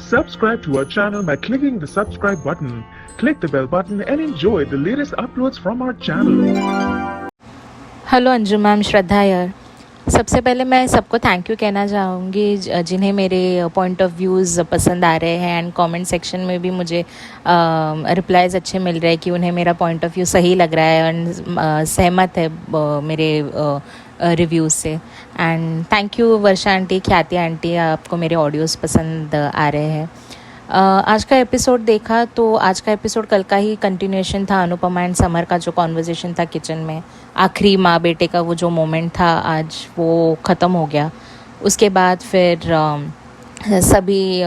Subscribe to our channel by clicking the subscribe button. Click the bell button and enjoy the latest uploads from our channel. Hello Anju ma'am, Shraddha यार। सबसे पहले मैं सबको thank you कहना चाहूँगी जिन्हें मेरे पॉइंट ऑफ व्यूज़ पसंद आ रहे हैं, एंड कमेंट सेक्शन में भी मुझे रिप्लाइज़ अच्छे मिल रहे हैं कि उन्हें मेरा पॉइंट ऑफ व्यू सही लग रहा है एंड सहमत है मेरे रिव्यूज़ से। And thank you Varsha aunty, ख्याति आंटी, आपको मेरे ऑडियोज़ पसंद आ रहे हैं। आज का एपिसोड देखा तो आज का एपिसोड कल का ही कंटिन्यूएशन था। अनुपमा एंड समर का जो कॉन्वर्जेशन था किचन में, आखिरी माँ बेटे का वो जो मोमेंट था, आज वो ख़त्म हो गया। उसके बाद फिर सभी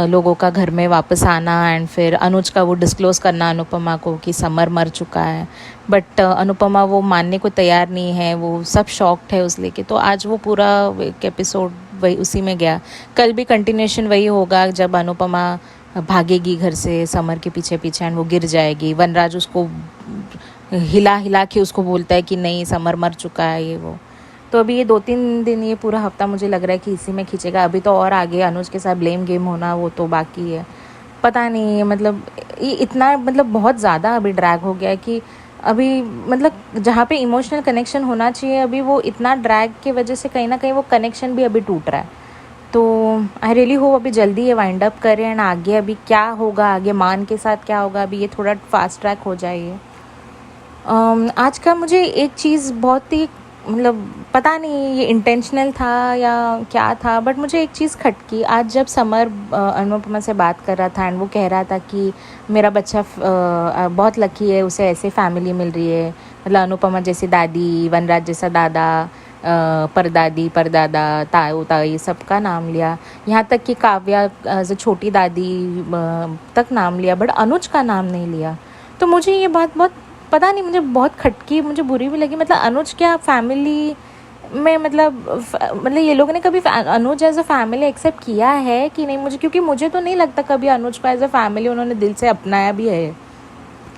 लोगों का घर में वापस आना एंड फिर अनुज का वो डिस्क्लोज़ करना अनुपमा को कि समर मर चुका है, बट अनुपमा वो मानने को तैयार नहीं है। वो सब शॉक्ड है उस लेके। तो आज वो पूरा एक एपिसोड वही उसी में गया। कल भी कंटिन्यूएशन वही होगा, जब अनुपमा भागेगी घर से समर के पीछे पीछे एंड वो गिर जाएगी। वनराज उसको हिला हिला के उसको बोलता है कि नहीं समर मर चुका है, ये वो। तो अभी ये 2-3 दिन, ये पूरा हफ्ता मुझे लग रहा है कि इसी में खींचेगा। अभी तो और आगे अनुज के साथ ब्लेम गेम होना वो तो बाकी है। पता नहीं, मतलब ये इतना बहुत ज़्यादा अभी ड्रैग हो गया है कि अभी जहाँ पे इमोशनल कनेक्शन होना चाहिए अभी वो इतना ड्रैग की वजह से कहीं ना कहीं वो कनेक्शन भी अभी टूट रहा है। तो आई रियली होप अभी जल्दी ये वाइंड अप करें एंड आगे अभी क्या होगा, आगे मान के साथ क्या होगा, अभी ये थोड़ा फास्ट ट्रैक हो जाए। आज का मुझे एक चीज़ बहुत ही पता नहीं ये इंटेंशनल था या क्या था, बट मुझे एक चीज़ खटकी आज जब समर अनुपमा से बात कर रहा था एंड वो कह रहा था कि मेरा बच्चा बहुत लकी है, उसे ऐसे फैमिली मिल रही है। अनुपमा जैसी दादी, वनराज जैसा दादा, परदादी परदादा, ताऊ ताई सबका नाम लिया, यहाँ तक कि काव्या जो छोटी दादी तक नाम लिया, बट अनुज का नाम नहीं लिया। तो मुझे ये बात बहुत पता नहीं, मुझे बहुत खटकी, मुझे बुरी भी लगी। अनुज क्या फैमिली में ये लोगों ने कभी अनुज एज अ फैमिली एक्सेप्ट किया है कि नहीं मुझे, क्योंकि मुझे तो नहीं लगता कभी अनुज को एज अ फैमिली उन्होंने दिल से अपनाया भी है।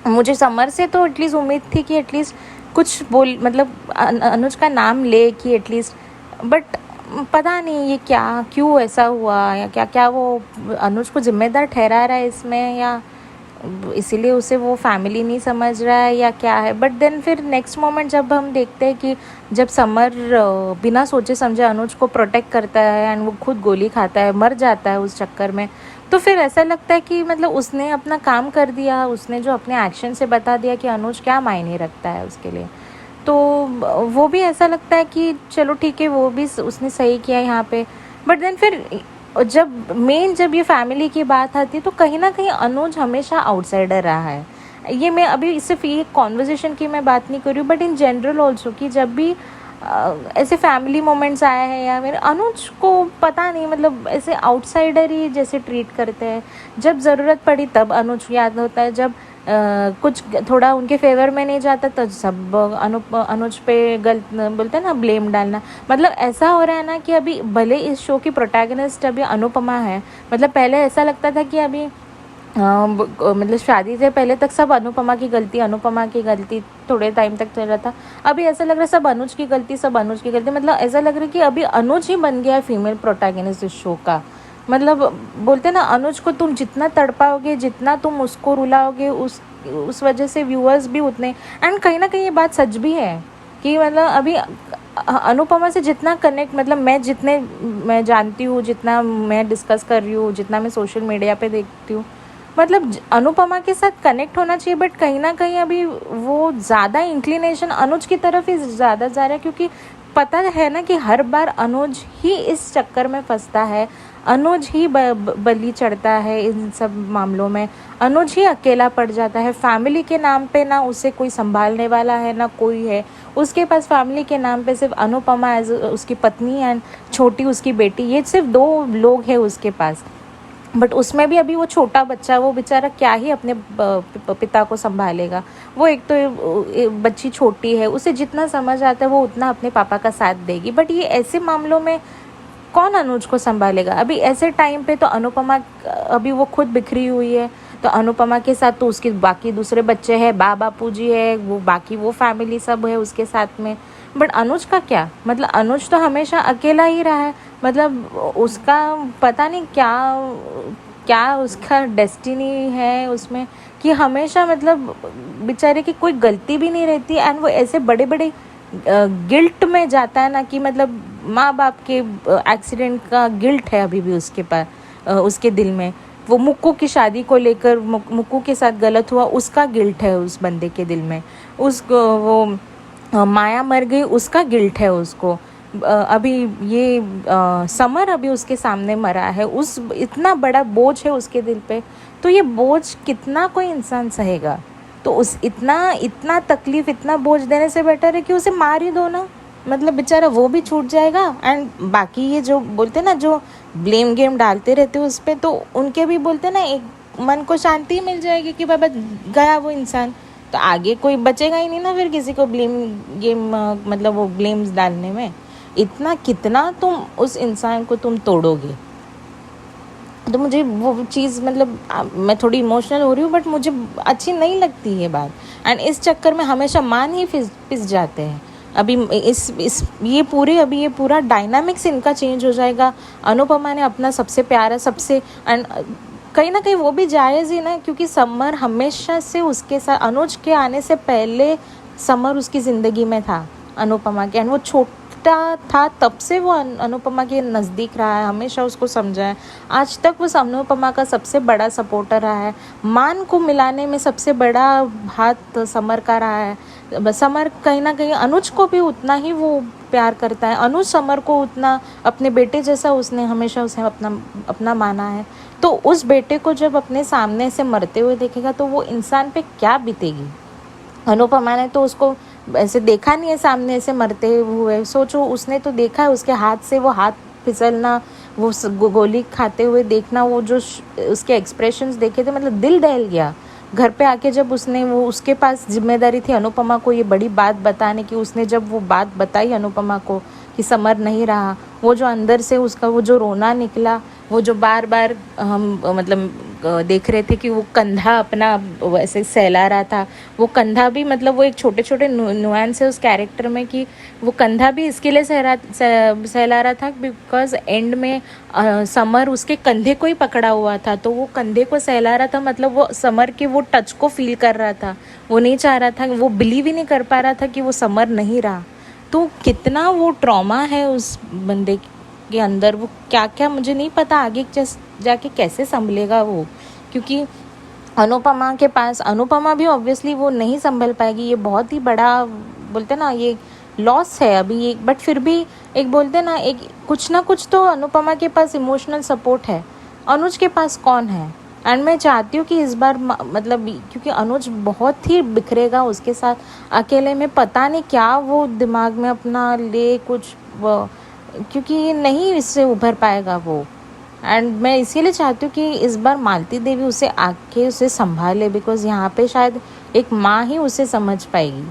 मुझे समर से तो एटलीस्ट उम्मीद थी कि एटलीस्ट कुछ बोल अनुज का नाम ले कि एटलीस्ट, बट पता नहीं ये क्या क्यों ऐसा हुआ, या क्या क्या वो अनुज को जिम्मेदार ठहरा रहा है इसमें, या इसीलिए उसे वो फैमिली नहीं समझ रहा है, या क्या है। बट देन फिर नेक्स्ट मोमेंट जब हम देखते हैं कि जब समर बिना सोचे समझे अनुज को प्रोटेक्ट करता है एंड वो खुद गोली खाता है, मर जाता है उस चक्कर में, तो फिर ऐसा लगता है कि उसने अपना काम कर दिया, उसने जो अपने एक्शन से बता दिया कि अनुज क्या मायने रखता है उसके लिए। तो वो भी ऐसा लगता है कि चलो ठीक है, वो भी उसने सही किया यहाँ पे। बट देन फिर जब ये फैमिली की बात आती है तो कहीं ना कहीं अनुज हमेशा आउटसाइडर रहा है। ये मैं अभी सिर्फ ये कॉन्वर्जेशन की मैं बात नहीं कर रही हूँ, बट इन जनरल ऑल्सो कि जब भी ऐसे फैमिली मोमेंट्स आए हैं या मेरे अनुज को पता नहीं ऐसे आउटसाइडर ही जैसे ट्रीट करते हैं। जब ज़रूरत पड़ी तब अनुज याद होता है, जब कुछ थोड़ा उनके फेवर में नहीं जाता तो सब अनुज पे गलत बोलते हैं ना, ब्लेम डालना। ऐसा हो रहा है ना कि अभी भले इस शो की प्रोटैगनिस्ट अभी अनुपमा है, पहले ऐसा लगता था कि अभी शादी से पहले तक सब अनुपमा की गलती थोड़े टाइम तक चल रहा था। अभी ऐसा लग रहा है सब अनुज की गलती ऐसा लग रहा है कि अभी अनुज ही बन गया है फीमेल प्रोटैगनिस्ट इस शो का। बोलते ना, अनुज को तुम जितना तड़पाओगे, जितना तुम उसको रुलाओगे, उस वजह से व्यूअर्स भी उतने। एंड कहीं ना कहीं ये बात सच भी है कि अभी अनुपमा से जितना कनेक्ट मैं जानती हूँ, जितना मैं डिस्कस कर रही हूँ, जितना मैं सोशल मीडिया पे देखती हूँ, अनुपमा के साथ कनेक्ट होना चाहिए, बट कहीं ना कहीं अभी वो ज़्यादा इंक्लिनेशन अनुज की तरफ ही ज़्यादा जा रहा है, क्योंकि पता है ना कि हर बार अनुज ही इस चक्कर में फंसता है, अनुज ही बलि चढ़ता है इन सब मामलों में, अनुज ही अकेला पड़ जाता है। फैमिली के नाम पे ना उसे कोई संभालने वाला है ना कोई है उसके पास। फैमिली के नाम पे सिर्फ अनुपमा एज उसकी पत्नी एंड छोटी उसकी बेटी, ये सिर्फ 2 लोग हैं उसके पास। बट उसमें भी अभी वो छोटा बच्चा, वो बेचारा क्या ही अपने पिता को संभालेगा। वो एक तो बच्ची छोटी है, उसे जितना समझ आता है वो उतना अपने पापा का साथ देगी, बट ये ऐसे मामलों में कौन अनुज को संभालेगा। अभी ऐसे टाइम पे तो अनुपमा अभी वो खुद बिखरी हुई है, तो अनुपमा के साथ तो उसके बाकी दूसरे बच्चे हैं, बापू जी है, वो बाकी वो फैमिली सब है उसके साथ में। बट अनुज का क्या, अनुज तो हमेशा अकेला ही रहा है। मतलब उसका पता नहीं क्या क्या उसका डेस्टिनी है उसमें कि हमेशा मतलब बेचारे की कोई गलती भी नहीं रहती एंड वो ऐसे बड़े बड़े गिल्ट में जाता है ना कि मतलब माँ बाप के एक्सीडेंट का गिल्ट है अभी भी उसके पास, उसके दिल में। वो मुक्कू की शादी को लेकर मुक्कू के साथ गलत हुआ उसका गिल्ट है उस बंदे के दिल में। उस वो माया मर गई उसका गिल्ट है उसको। अभी ये समर अभी उसके सामने मरा है, उस इतना बड़ा बोझ है उसके दिल पे। तो ये बोझ कितना कोई इंसान सहेगा? तो उस इतना इतना तकलीफ इतना बोझ देने से बेटर है कि उसे मार ही दो ना। मतलब बेचारा वो भी छूट जाएगा एंड बाकी ये जो बोलते ना जो ब्लेम गेम डालते रहते उस पर, तो उनके भी बोलते ना एक मन को शांति मिल जाएगी कि बाबा गया वो इंसान, तो आगे कोई बचेगा ही नहीं ना फिर किसी को ब्लेम गेम मतलब वो ब्लेम्स डालने में। इतना कितना तुम उस इंसान को तुम तोड़ोगे? तो मुझे वो चीज़ मतलब मैं थोड़ी इमोशनल हो रही हूँ बट मुझे अच्छी नहीं लगती ये बात। एंड इस चक्कर में हमेशा मान ही पिस जाते हैं। अभी इस ये पूरे अभी ये पूरा डायनामिक्स इनका चेंज हो जाएगा। अनुपमा ने अपना सबसे प्यारा सबसे एंड कहीं ना कहीं वो भी जायज़ ही ना, क्योंकि समर हमेशा से उसके साथ अनुज के आने से पहले समर उसकी ज़िंदगी में था अनुपमा के। एंड वो छोटा था तब से वो अनुपमा के नज़दीक रहा है, हमेशा उसको समझा है। आज तक वो अनुपमा का सबसे बड़ा सपोर्टर रहा है। मान को मिलाने में सबसे बड़ा हाथ समर का रहा है। समर कहीं ना कहीं अनुज को भी उतना ही वो प्यार करता है। अनुज समर को उतना अपने बेटे जैसा उसने हमेशा उसे अपना माना है। तो उस बेटे को जब अपने सामने से मरते हुए देखेगा तो वो इंसान पे क्या बीतेगी? अनुपमा ने तो उसको ऐसे देखा नहीं है सामने से मरते हुए। सोचो उसने तो देखा है उसके हाथ से वो हाथ फिसलना, वो गोली खाते हुए देखना, वो जो उसके एक्सप्रेशंस देखे थे मतलब दिल दहल गया। घर पे आके जब उसने वो उसके पास जिम्मेदारी थी अनुपमा को ये बड़ी बात बताने की, उसने जब वो बात बताई अनुपमा को कि समर नहीं रहा, वो जो अंदर से उसका वो जो रोना निकला, वो जो बार बार हम मतलब देख रहे थे कि वो कंधा अपना वैसे सहला रहा था। वो कंधा भी मतलब वो एक छोटे छोटे नुआंस है उस कैरेक्टर में कि वो कंधा भी इसके लिए सहला रहा था बिकॉज एंड में समर उसके कंधे को ही पकड़ा हुआ था, तो वो कंधे को सहला रहा था। मतलब वो समर के वो टच को फील कर रहा था, वो नहीं चाह रहा था, वो बिलीव ही नहीं कर पा रहा था कि वो समर नहीं रहा। तो कितना वो ट्रॉमा है उस बंदे के अंदर, वो क्या क्या मुझे नहीं पता आगे जाके कैसे संभलेगा वो। क्योंकि अनुपमा के पास, अनुपमा भी ऑब्वियसली वो नहीं संभल पाएगी। ये बहुत ही बड़ा बोलते ना ये लॉस है अभी एक, बट फिर भी एक बोलते ना एक कुछ ना कुछ तो अनुपमा के पास इमोशनल सपोर्ट है। अनुज के पास कौन है? एंड मैं चाहती हूँ कि इस बार मतलब क्योंकि अनुज बहुत ही बिखरेगा उसके साथ अकेले में, पता नहीं क्या वो दिमाग में अपना ले कुछ क्योंकि नहीं इससे उभर पाएगा वो। एंड मैं इसीलिए चाहती हूँ कि इस बार मालती देवी उसे आके उसे संभाले, बिकॉज यहाँ पे शायद एक माँ ही उसे समझ पाएगी।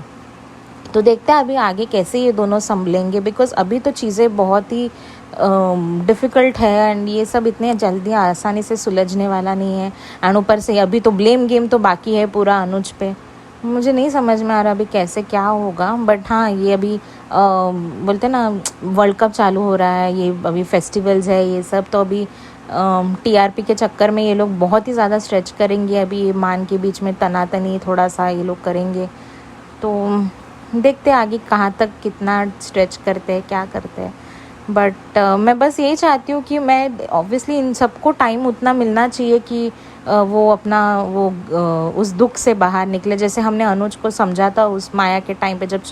तो देखते हैं अभी आगे कैसे ये दोनों संभलेंगे, बिकॉज अभी तो चीज़ें बहुत ही डिफ़िकल्ट है एंड ये सब इतने जल्दी आसानी से सुलझने वाला नहीं है। एंड ऊपर से अभी तो ब्लेम गेम तो बाकी है पूरा अनुज पे। मुझे नहीं समझ में आ रहा अभी कैसे क्या होगा, बट हाँ ये अभी बोलते ना वर्ल्ड कप चालू हो रहा है, ये अभी फेस्टिवल्स है ये सब, तो अभी टीआरपी के चक्कर में ये लोग बहुत ही ज़्यादा स्ट्रेच करेंगे। अभी ये मान के बीच में तनातनी थोड़ा सा ये लोग करेंगे, तो देखते हैं आगे कहाँ तक कितना स्ट्रेच करते हैं क्या करते हैं। बट मैं बस यही चाहती हूँ कि मैं ऑब्वियसली इन सबको टाइम उतना मिलना चाहिए कि वो अपना वो उस दुख से बाहर निकले। जैसे हमने अनुज को समझा था उस माया के टाइम पे जब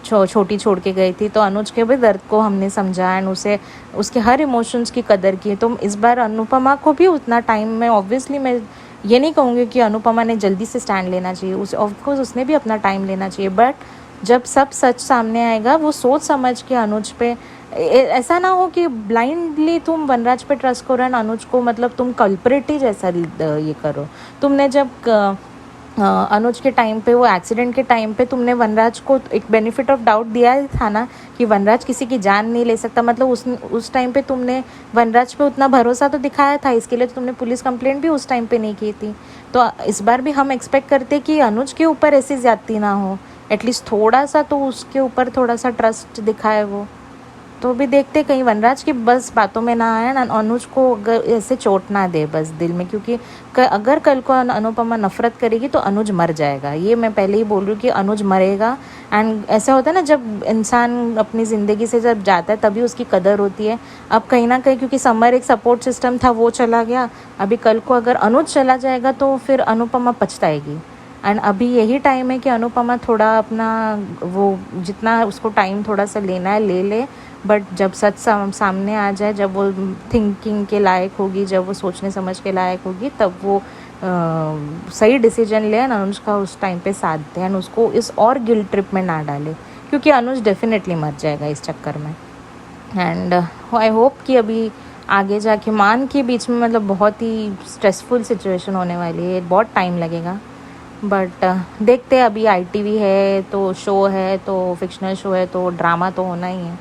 छोटी छोड़ के गई थी, तो अनुज के भी दर्द को हमने समझा एंड उसे उसके हर इमोशंस की कदर की। तो इस बार अनुपमा को भी उतना टाइम में ऑब्वियसली मैं ये नहीं कहूँगी कि अनुपमा ने जल्दी से स्टैंड लेना चाहिए, उस ऑफकोर्स उसने भी अपना टाइम लेना चाहिए। बट जब सब सच सामने आएगा वो सोच समझ के अनुज पे, ऐसा ना हो कि ब्लाइंडली तुम वनराज पे ट्रस्ट करो एंड अनुज को मतलब तुम कल्परेट ही जैसा ये करो। तुमने जब अनुज के टाइम पे वो एक्सीडेंट के टाइम पे तुमने वनराज को एक बेनिफिट ऑफ डाउट दिया था ना कि वनराज किसी की जान नहीं ले सकता, मतलब उस टाइम पे तुमने वनराज पे उतना भरोसा तो दिखाया था, इसके लिए तो तुमने पुलिस कंप्लेंट भी उस टाइम पे नहीं की थी। तो इस बार भी हम एक्सपेक्ट करते कि अनुज के ऊपर ऐसी ज्यादती ना हो, एटलीस्ट थोड़ा सा तो उसके ऊपर थोड़ा सा ट्रस्ट दिखाए वो। तो भी देखते कहीं वनराज की बस बातों में ना आए ना, अनुज को अगर ऐसे चोट ना दे बस दिल में, क्योंकि अगर कल को अनुपमा नफरत करेगी तो अनुज मर जाएगा। ये मैं पहले ही बोल रही हूँ कि अनुज मरेगा। एंड ऐसा होता है ना, जब इंसान अपनी ज़िंदगी से जब जाता है तभी उसकी कदर होती है। अब कहीं ना कहीं क्योंकि समर एक सपोर्ट सिस्टम था वो चला गया, अभी कल को अगर अनुज चला जाएगा तो फिर अनुपमा पछताएगी। एंड अभी यही टाइम है कि अनुपमा थोड़ा अपना वो जितना उसको टाइम थोड़ा सा लेना है ले ले, बट जब सच सामने आ जाए, जब वो थिंकिंग के लायक होगी, जब वो सोचने समझ के लायक होगी, तब वो सही डिसीजन ले एंड अनुज का उस टाइम पे साथ दे एंड उसको इस और गिल्ट ट्रिप में ना डाले, क्योंकि अनुज डेफिनेटली मर जाएगा इस चक्कर में। एंड आई होप कि अभी आगे जाके मान के बीच में मतलब बहुत ही स्ट्रेसफुल सिचुएशन होने वाली है, बहुत टाइम लगेगा, बट देखते हैं। अभी ITV है तो शो है, तो फिक्शनल शो है तो ड्रामा तो होना ही है,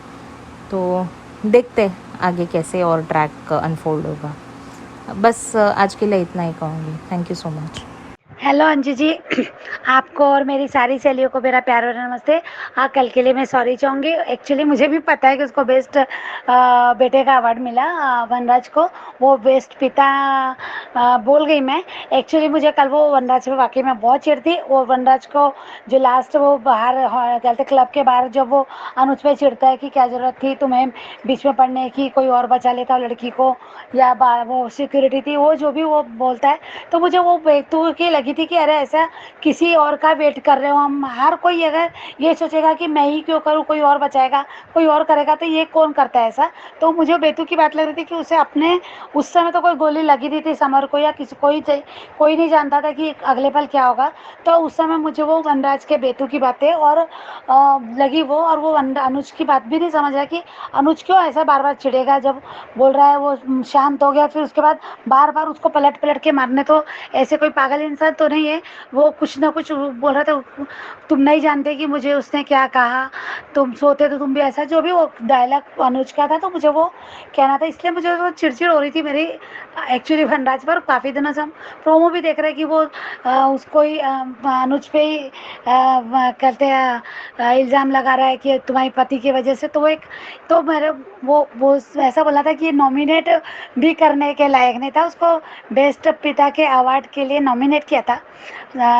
तो देखते हैं आगे कैसे और ट्रैक अनफोल्ड होगा। बस आज के लिए इतना ही कहूँगी। Thank you so much. Hello Anju ji, आपको और मेरी सारी सहेलियों को मेरा प्यार और नमस्ते। हाँ, कल के लिए मैं सॉरी चाहूँगी। एक्चुअली मुझे भी पता है कि उसको बेस्ट बेटे का अवार्ड मिला, वनराज को। वो बेस्ट पिता बोल गई मैं। एक्चुअली मुझे कल वो वनराज पे वाकई में बहुत चिढ़ थी। वो वनराज को जो लास्ट वो बाहर कहते क्लब के बाहर जब वो अनुज पे चिढ़ता है कि क्या ज़रूरत थी तुम्हें बीच में पढ़ने की, कोई और बचा लेता लड़की को, या वो सिक्योरिटी थी, वो जो भी वो बोलता है, तो मुझे वो बेतुकी की लगी थी कि अरे ऐसा किसी और का वेट कर रहे हो हम। हर कोई अगर ये सोचेगा कि मैं ही क्यों करूँ, कोई और बचाएगा, कोई और करेगा, तो ये कौन करता है ऐसा। तो मुझे बेतुकी बात लग रही थी कि उसे अपने उस समय तो कोई गोली लगी नहीं थी समर को, या किसी कोई नहीं जानता था कि अगले पल क्या होगा। तो उस समय मुझे वो वनराज के बेतुकी बातें और लगी वो, और वो अनुज की बात भी नहीं समझ रहा कि अनुज क्यों ऐसा बार बार चिढ़ेगा। जब बोल रहा है वो शांत हो गया, फिर उसके बाद बार बार उसको पलट पलट के मारने, तो ऐसे कोई पागल इंसान तो नहीं है। वो कुछ ना कुछ बोल रहा था, तुम नहीं जानते कि मुझे उसने क्या कहा, तुम सोते तो तुम भी ऐसा, जो भी वो डायलॉग अनुज का था, तो मुझे वो कहना था, इसलिए मुझे वो चिड़चिड़ हो रही थी मेरी एक्चुअली वनराज पर। काफ़ी दिनों से हम प्रोमो भी देख रहे हैं कि वो उसको ही अनुज पे ही करते इल्ज़ाम लगा रहा है कि तुम्हारे पति की वजह से। तो वो एक तो मेरे वो ऐसा बोला था कि नॉमिनेट भी करने के लायक नहीं था, उसको बेस्ट पिता के अवार्ड के लिए नॉमिनेट किया था,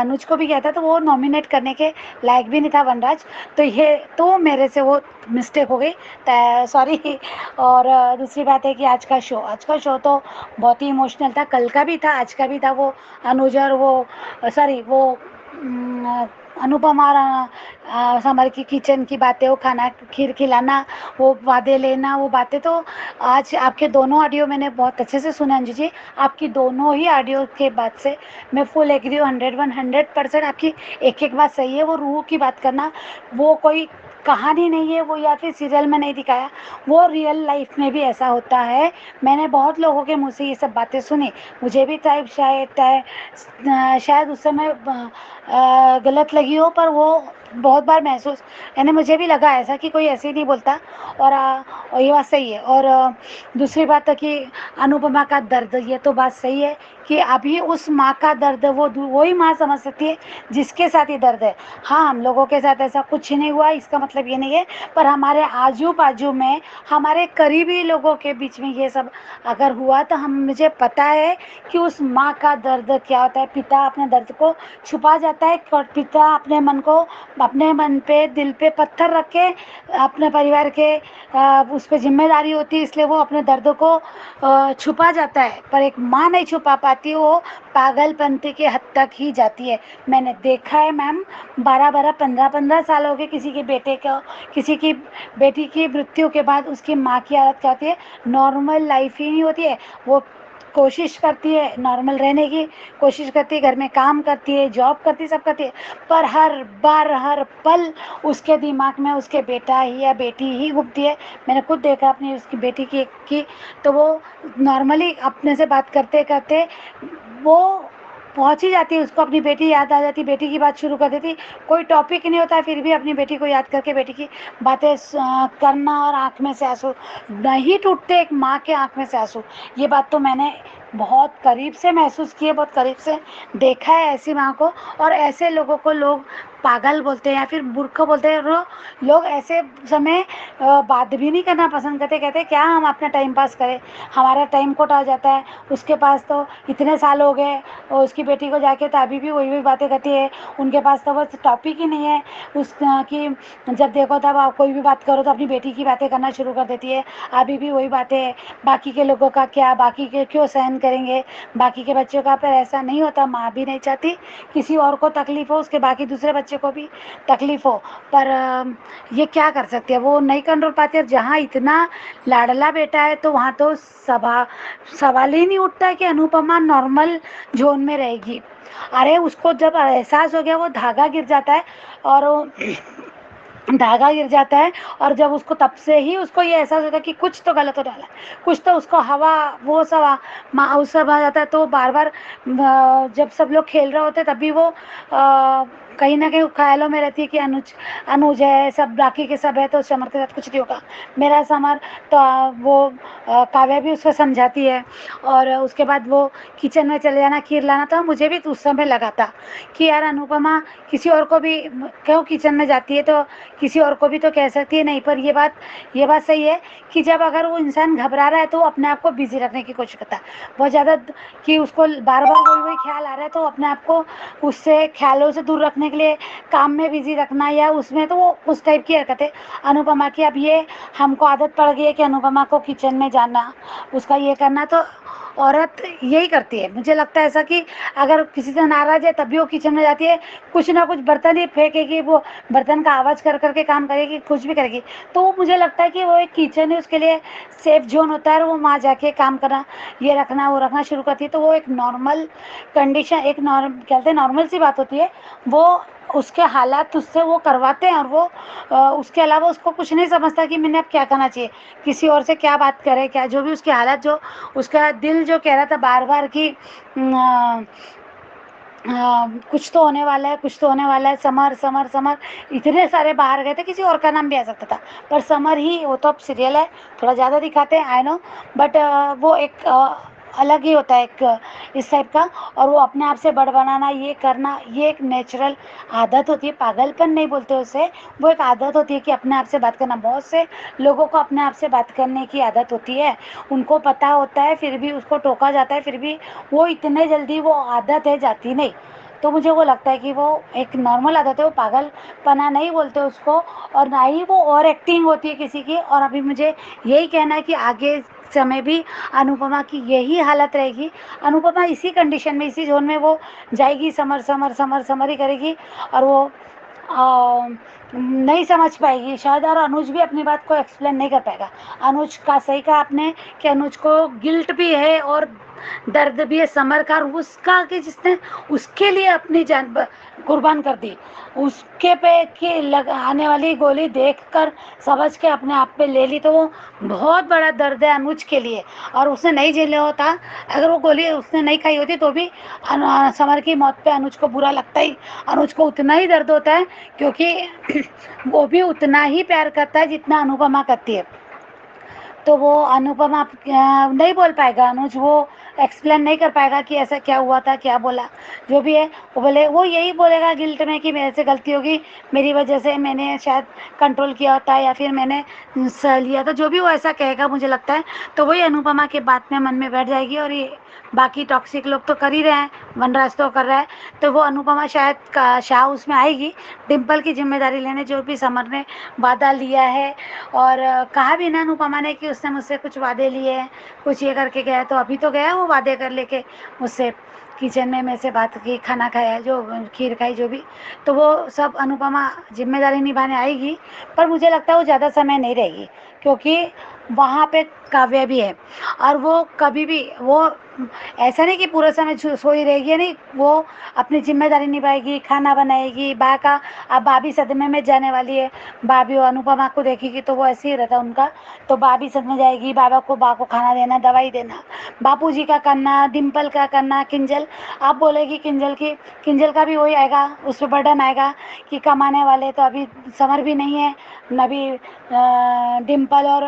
अनुज को भी किया था, तो वो नॉमिनेट करने के लायक भी नहीं था वनराज। तो ये तो मेरे से वो मिस्टेक हो गई, सॉरी। और दूसरी बात है कि आज का शो तो बहुत ही इमोशनल था। कल का भी था, आज का भी था। वो अनुज और वो सॉरी वो अनुपमा और समर की किचन की बातें, वो खाना खीर खिलाना, वो वादे लेना, वो बातें, तो आज आपके दोनों ऑडियो मैंने बहुत अच्छे से सुना अंजू जी। आपकी दोनों ही ऑडियो के बाद से मैं फुल एग्री हूँ, 100% आपकी एक एक बात सही है। वो रूह की बात करना, वो कोई कहानी नहीं है वो, या फिर सीरियल में नहीं दिखाया, वो रियल लाइफ में भी ऐसा होता है। मैंने बहुत लोगों के मुँह से ये सब बातें सुनी। मुझे भी शायद उस समय गलत लगी हो, पर वो बहुत बार महसूस, यानी मुझे भी लगा ऐसा कि कोई ऐसे ही नहीं बोलता। और ये बात सही है। और दूसरी बात तो कि अनुपमा का दर्द, ये तो बात सही है कि अभी उस माँ का दर्द वही माँ समझ सकती है जिसके साथ ये दर्द है। हाँ, हम लोगों के साथ ऐसा कुछ नहीं हुआ, इसका मतलब ये नहीं है, पर हमारे आजू बाजू में, हमारे करीबी लोगों के बीच में ये सब अगर हुआ, तो मुझे पता है कि उस माँ का दर्द क्या होता है। पिता अपने दर्द को छुपा जाता है, और पिता अपने मन पे, दिल पे पत्थर रख के अपने परिवार के उस पर जिम्मेदारी होती है, इसलिए वो अपने दर्द को छुपा जाता है। पर एक माँ नहीं छुपा पाती, वो पागलपंती के हद तक ही जाती है। मैंने देखा है मैम, 12-12, 15-15 साल हो गए किसी के बेटे को, किसी की बेटी की मृत्यु के बाद उसकी माँ की हालत क्या होती है। नॉर्मल लाइफ ही नहीं होती है। वो कोशिश करती है नॉर्मल रहने की, कोशिश करती है, घर में काम करती है, जॉब करती है, सब करती है, पर हर बार हर पल उसके दिमाग में उसके बेटा ही या बेटी ही घूमती है। मैंने खुद देखा अपनी उसकी बेटी की तो वो नॉर्मली अपने से बात करते करते वो पहुंच ही जाती है, उसको अपनी बेटी याद आ जाती, बेटी की बात शुरू कर देती। कोई टॉपिक नहीं होता, फिर भी अपनी बेटी को याद करके बेटी की बातें करना, और आँख में से आंसू नहीं टूटते एक माँ के आँख में से आंसू। ये बात तो मैंने बहुत करीब से महसूस की है, बहुत करीब से देखा है ऐसी माँ को। और ऐसे लोगों को लोग पागल बोलते हैं या फिर मूर्ख बोलते हैं। लोग ऐसे समय बात भी नहीं करना पसंद करते, कहते क्या हम अपना टाइम पास करें, हमारा टाइम कोटा हो जाता है। उसके पास तो इतने साल हो गए और उसकी बेटी को जाके तो अभी भी वही वही बातें करती है। उनके पास तो बस टॉपिक ही नहीं है उस कि जब देखो तब आप कोई भी बात करो तो अपनी बेटी की बातें करना शुरू कर देती है। अभी भी वही बातें, बाकी के लोगों का क्या, बाकी के क्यों सहन करेंगे, बाकी के बच्चों का। पर ऐसा नहीं होता, माँ भी नहीं चाहती किसी और को तकलीफ हो, उसके बाकी दूसरे बच्चे को भी तकलीफ हो। पर ये क्या कर सकती है, वो नहीं कंट्रोल पाती। और जहाँ इतना लाडला बेटा है तो वहाँ तो सवाल ही नहीं उठता है कि अनुपमा नॉर्मल जोन में रहेगी। अरे उसको जब एहसास हो गया, वो धागा गिर जाता है और धागा गिर जाता है और जब उसको तब से ही उसको ये एहसास होता है कि कुछ तो गलत हो रहा है, कुछ तो उसको हवा वो सब उस सब आ जाता है। तो बार बार जब सब लोग खेल रहे होते तभी वो कहीं ना कहीं ख्यालों में रहती है कि अनुज अनुज है, सब बाकी के सब है, तो समर के साथ कुछ नहीं होगा, मेरा समर। तो वो काव्या भी उसको समझाती है और उसके बाद वो किचन में चले जाना खीर लाना। तो मुझे भी उस समय लगा था कि यार अनुपमा किसी और को भी क्यों किचन में जाती है, तो किसी और को भी तो कह सकती है। नहीं, पर ये बात सही है कि जब अगर वो इंसान घबरा रहा है तो वो अपने आप को बिजी रखने की कोशिश करता है बहुत ज़्यादा, कि उसको बार बार वही वही ख्याल आ रहा है तो अपने आप को उससे ख्यालों से दूर रखने के लिए काम में बिजी रखना या उसमें, तो वो उस टाइप की हरकतें अनुपमा की। अब ये हमको आदत पड़ गई है कि अनुपमा को किचन में जाना, उसका ये करना, तो औरत यही करती है। मुझे लगता है ऐसा कि अगर किसी से नाराज है तभी वो किचन में जाती है, कुछ ना कुछ बर्तन ही फेंकेगी, वो बर्तन का आवाज़ कर करके काम करेगी, कुछ भी करेगी। तो वो मुझे लगता है कि वो एक किचन है, उसके लिए सेफ जोन होता है और वो वहाँ जाके काम करना, ये रखना वो रखना शुरू करती है। तो वो एक नॉर्मल कंडीशन, एक कहते हैं नॉर्मल सी बात होती है। वो उसके हालात उससे वो करवाते हैं और वो उसके अलावा उसको कुछ नहीं समझता कि मैंने अब क्या करना चाहिए, किसी और से क्या बात करे, क्या जो भी उसके हालात, जो उसका दिल जो कह रहा था बार बार कि कुछ तो होने वाला है, कुछ तो होने वाला है, समर समर समर। इतने सारे बाहर गए थे, किसी और का नाम भी आ सकता था, पर समर ही, वो तो अब सीरियल है थोड़ा ज़्यादा दिखाते हैं आई नो, बट वो एक अलग ही होता है एक इस टाइप का। और वो अपने आप से बड़ बनाना, ये करना, ये एक नेचुरल आदत होती है, पागलपन नहीं बोलते उसे, वो एक आदत होती है कि अपने आप से बात करना। बहुत से लोगों को अपने आप से बात करने की आदत होती है, उनको पता होता है फिर भी उसको टोका जाता है, फिर भी वो इतने जल्दी वो आदत है जाती नहीं। तो मुझे वो लगता है कि वो एक नॉर्मल आदत है, वो पागलपना नहीं बोलते उसको, और ना ही वो ओवर एक्टिंग होती है किसी की। और अभी मुझे यही कहना है कि आगे समय भी अनुपमा की यही हालत रहेगी, अनुपमा इसी कंडीशन में, इसी जोन में वो जाएगी, समर समर समर समर ही करेगी और वो नहीं समझ पाएगी शायद। और अनुज भी अपनी बात को एक्सप्लेन नहीं कर पाएगा। अनुज का सही कहा आपने कि अनुज को गिल्ट भी है और दर्द भी है समर का, और उसका कि जिसने उसके लिए अपनी जान कुर्बान कर दी, उसके पे की आने वाली गोली देखकर समझ के अपने आप पे ले ली, तो वो बहुत बड़ा दर्द है अनुज के लिए। और उसने नहीं झेला होता, अगर वो गोली उसने नहीं खाई होती तो भी समर की मौत पे अनुज को बुरा लगता ही, अनुज को उतना ही दर्द होता है, क्योंकि वो भी उतना ही प्यार करता है जितना अनुपमा करती है। तो वो अनुपमा नहीं बोल पाएगा अनुज, वो एक्सप्लेन नहीं कर पाएगा कि ऐसा क्या हुआ था, क्या बोला, जो भी है वो यही बोलेगा गिल्ट में कि मेरे से गलती होगी, मेरी वजह से मैंने शायद कंट्रोल किया होता है या फिर मैंने सह लिया था, जो भी वो ऐसा कहेगा मुझे लगता है। तो वही अनुपमा के बात में मन में बैठ जाएगी। और ये बाकी टॉक्सिक लोग तो कर ही रहे हैं, वनराज तो कर रहा है, तो वो अनुपमा शायद शाह उसमें आएगी डिम्पल की जिम्मेदारी लेने, जो भी समर ने वादा लिया है। और कहा भी ना अनुपमा ने कि उसने मुझसे कुछ वादे लिए हैं, कुछ ये करके गया, तो अभी तो गया वो वादे कर लेके मुझसे, किचन में मेरे से बात की, खाना खाया, जो खीर खाई, जो भी, तो वो सब अनुपमा जिम्मेदारी निभाने आएगी। पर मुझे लगता है वो ज़्यादा समय नहीं रहेगी, क्योंकि वहाँ पे काव्या भी है और वो कभी भी वो ऐसा नहीं कि पूरा समय सोई रहेगी, नहीं, वो अपनी जिम्मेदारी निभाएगी, खाना बनाएगी। बा का अब बा भी सदमे में जाने वाली है, बा भी अनुपमा को देखेगी तो वो ऐसे ही रहता उनका, तो बा भी सदमे जाएगी, बा को खाना देना, दवाई देना, बापूजी का करना, डिम्पल का करना, किंजल आप बोलेगी किंजल का भी वही आएगा, उस पर बर्डन आएगा कि कमाने वाले तो अभी समर भी नहीं है, न भी डिम्पल और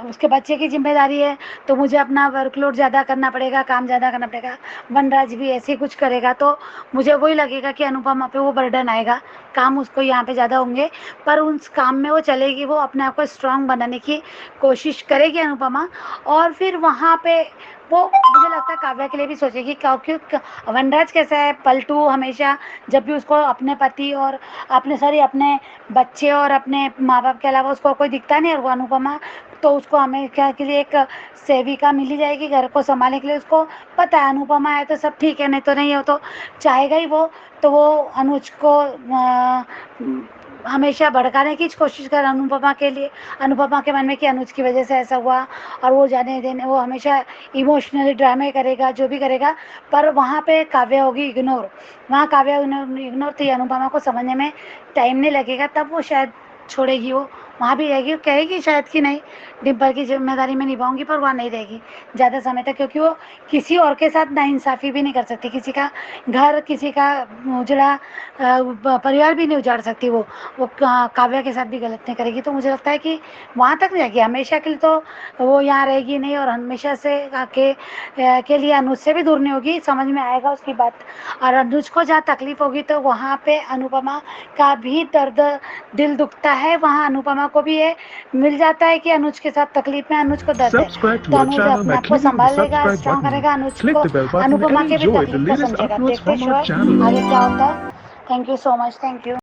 उसके बच्चे की जिम्मेदारी है, तो मुझे अपना वर्कलोड ज़्यादा करना पड़ेगा, काम ज़्यादा करना पड़ेगा। वनराज भी ऐसे ही कुछ करेगा तो मुझे वही लगेगा कि अनुपमा पे वो बर्डन आएगा, काम उसको यहाँ पे ज़्यादा होंगे, पर उस काम में वो चलेगी, वो अपने आप को स्ट्रांग बनाने की कोशिश करेगी अनुपमा। और फिर वहाँ पे वो मुझे लगता है काव्या के लिए भी सोचेगी, क्योंकि वनराज कैसा है, पलटू हमेशा जब भी उसको अपने पति और अपने बच्चे और अपने माँ बाप के अलावा उसको कोई दिखता नहीं, और वो अनुपमा तो उसको हमेशा के लिए एक सेविका मिली जाएगी घर को संभालने के लिए। उसको पता है अनुपमा है तो सब ठीक है, नहीं तो नहीं है, तो चाहेगा ही वो। तो वो अनुज को हमेशा भड़काने की कोशिश कर अनुपमा के लिए, अनुपमा के मन में कि अनुज की वजह से ऐसा हुआ, और वो जाने देने, वो हमेशा इमोशनली ड्रामे करेगा, जो भी करेगा। पर वहाँ पे काव्या होगी इग्नोर, वहाँ काव्या इग्नोर, तो ये अनुपमा को समझने में टाइम नहीं लगेगा, तब वो शायद छोड़ेगी, वो वहाँ भी रहेगी, कहेगी शायद कि नहीं डिम्पल की जिम्मेदारी में निभाऊंगी, पर वहाँ नहीं रहेगी ज़्यादा समय तक, क्योंकि वो किसी और के साथ नाइंसाफ़ी भी नहीं कर सकती, किसी का घर, किसी का उजड़ा परिवार भी नहीं उजाड़ सकती वो काव्या के साथ भी गलत नहीं करेगी। तो मुझे लगता है कि वहाँ तक नहीं जाएगी, हमेशा के लिए तो वो यहाँ रहेगी नहीं, और हमेशा से के लिए अनुज से भी दूर नहीं होगी, समझ में आएगा उसकी बात। और अनुज को जहाँ तकलीफ होगी तो वहाँ पे अनुपमा का भी दर्द, दिल दुखता है, वहाँ अनुपमा को भी ये मिल जाता है कि अनुज के साथ तकलीफ में अनुज को दर्द है, Subscribe to तो our अनुज channel अपने by आप को clicking the संभाल लेगा, subscribe स्ट्रॉन्ग button. करेगा, अनुज Click को, the bell button Anupama and के भी enjoy the तकलीफ को latest समझेगा। uploads देखते from our श्योर channel. आगे क्या होता है। Thank you so much, thank you.